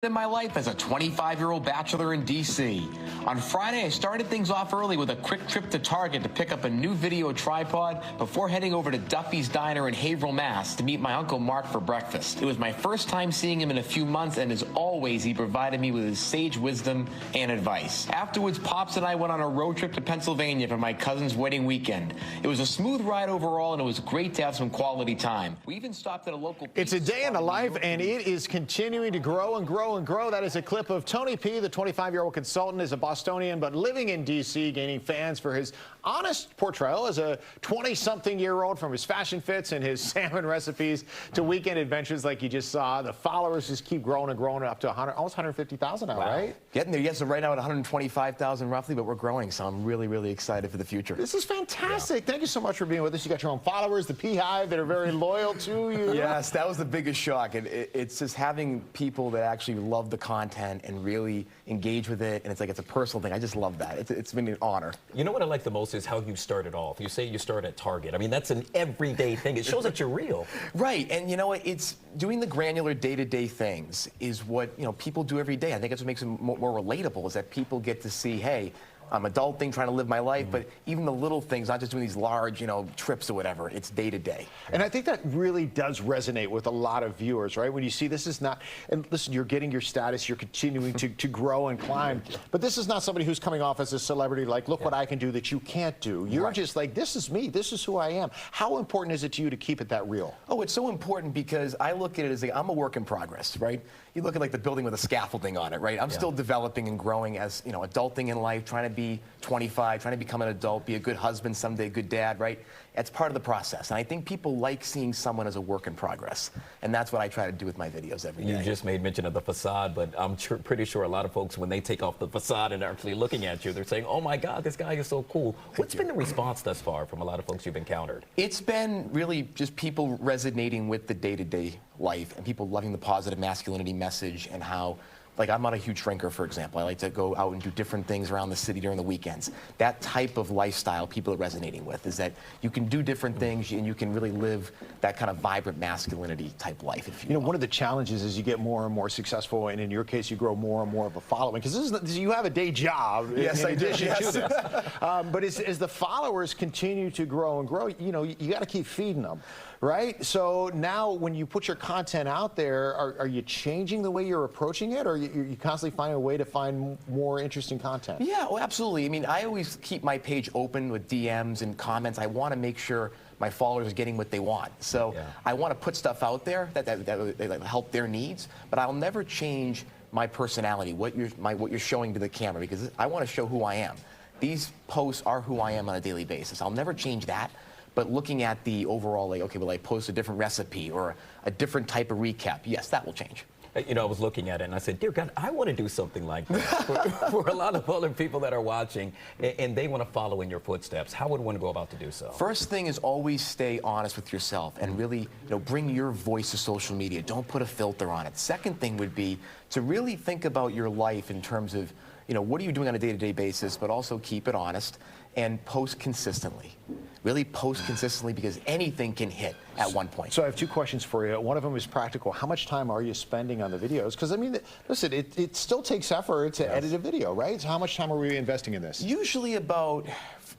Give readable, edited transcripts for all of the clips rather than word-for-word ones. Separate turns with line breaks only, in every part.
In my life as a 25-year-old bachelor in D.C. On Friday, I started things off early with a quick trip to Target to pick up a new video tripod before heading over to Duffy's Diner in Haverhill, Mass. to meet my Uncle Mark for breakfast. It was my first time seeing him in a few months, and as always, he provided me with his sage wisdom and advice. Afterwards, Pops and I went on a road trip to Pennsylvania for my cousin's wedding weekend. It was a smooth ride overall, and it was great to have some quality time. We even stopped at a local...
It's a day in the life, and it is continuing to grow and grow and grow. That is a clip of Tony P., the 25-year-old consultant, is a Bostonian, but living in D.C., gaining fans for his honest portrayal as a 20-something-year-old, from his fashion fits and his salmon recipes to weekend adventures like you just saw. The followers just keep growing and growing up to almost 150,000 now, right?
Getting there. Yes, so right now at 125,000 roughly, but we're growing, so I'm really, really excited for the future.
This is fantastic. Yeah. Thank you so much for being with us. You got your own followers, the P Hive, that are very loyal to you.
Yes, that was the biggest shock. It's just having people that actually love the content and really engage with it, and it's like it's a personal thing. I just love that. It's been an honor.
You know what I like the most is how you started off. You say you start at Target. I mean, that's an everyday thing. It shows that you're real.
Right, and you know what? It's doing the granular day-to-day things is what people do every day. I think that's what makes it more relatable, is that people get to see, hey, I'm adulting, trying to live my life, but even the little things, not just doing these large, trips or whatever, it's day to day.
And I think that really does resonate with a lot of viewers, right? When you see this is not, and listen, you're getting your status, you're continuing to grow and climb, but this is not somebody who's coming off as a celebrity, like, look what I can do that you can't do. You're just like, this is me, this is who I am. How important is it to you to keep it that real?
Oh, it's so important because I look at it as like, I'm a work in progress, right? You look at like the building with a scaffolding on it, right? I'm still developing and growing as, adulting in life, trying to be 25, trying to become an adult, be a good husband, someday a good dad, right? It's part of the process. And I think people like seeing someone as a work in progress. And that's what I try to do with my videos every day.
You just made mention of the facade, but I'm pretty sure a lot of folks, when they take off the facade and are actually looking at you, they're saying, oh my God, this guy is so cool. What's been the response thus far from a lot of folks you've encountered?
It's been really just people resonating with the day-to-day life and people loving the positive masculinity message and how, like, I'm not a huge drinker, for example. I like to go out and do different things around the city during the weekends. That type of lifestyle people are resonating with, is that you can do different things and you can really live that kind of vibrant masculinity type life, if you will.
One of the challenges is you get more and more successful, and in your case, you grow more and more of a following, because you have a day job.
Yes, I do. Yes.
To this. But as the followers continue to grow and grow, you got to keep feeding them, right? So now when you put your content out there, are you changing the way you're approaching it, or you constantly finding a way to find more interesting content?
Yeah, well, absolutely. I mean, I always keep my page open with DMs and comments. I want to make sure my followers are getting what they want. So I want to put stuff out there that help their needs, but I'll never change my personality, what you're showing to the camera, because I want to show who I am. These posts are who I am on a daily basis. I'll never change that. But looking at the overall, like, okay, will I post a different recipe or a different type of recap? Yes, that will change.
I was looking at it and I said, dear God, I want to do something like that for a lot of other people that are watching and they want to follow in your footsteps. How would one go about to do so?
First thing is always stay honest with yourself and really, bring your voice to social media. Don't put a filter on it. Second thing would be to really think about your life in terms of, what are you doing on a day-to-day basis, but also keep it honest and post consistently. Really post consistently, because anything can hit at one point.
So I have two questions for you. One of them is practical. How much time are you spending on the videos? Because, I mean, listen, it still takes effort to edit a video, right? So how much time are we investing in this?
Usually about,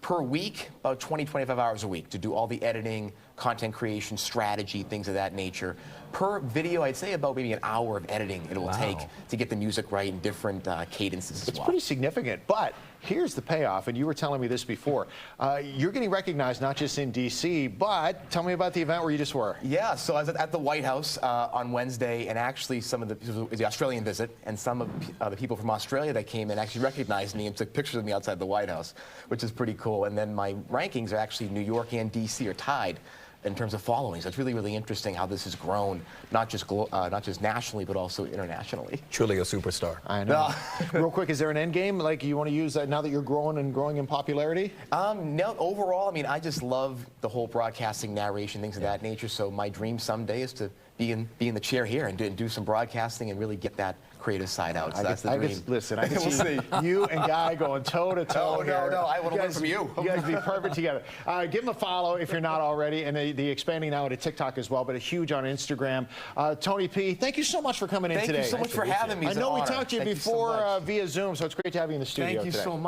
per week, about 20, 25 hours a week to do all the editing, content creation, strategy, things of that nature. Per video, I'd say about maybe an hour of editing it will take to get the music right and different cadences as well.
It's pretty significant, but here's the payoff, and you were telling me this before. You're getting recognized not just in D.C., but tell me about the event where you just were.
Yeah, so I was at the White House on Wednesday, and actually some of the Australian visit, and some of the people from Australia that came in actually recognized me and took pictures of me outside the White House, which is pretty cool. And then my rankings are actually New York and D.C. are tied in terms of following. So it's really, really interesting how this has grown, not just nationally, but also internationally.
Truly a superstar.
I know. Real quick, is there an end game? Like, you want to use that now that you're growing in popularity?
No, overall, I mean, I just love the whole broadcasting, narration, things of that nature. So my dream someday is to be in the chair here and do some broadcasting and really get that creative side out. So that's the dream.
Listen, I can see you and Guy going toe to toe.
Oh, no, I want to learn from you.
You guys be perfect together. Give him a follow if you're not already, and the expanding now to TikTok as well, but a huge on Instagram. Tony P, thank you so much for coming in today.
Thank you so much for having me.
I know we
honor.
talked to you
Thank
before
so
via Zoom, so it's great to have you in the studio
Thank you
today.
so much.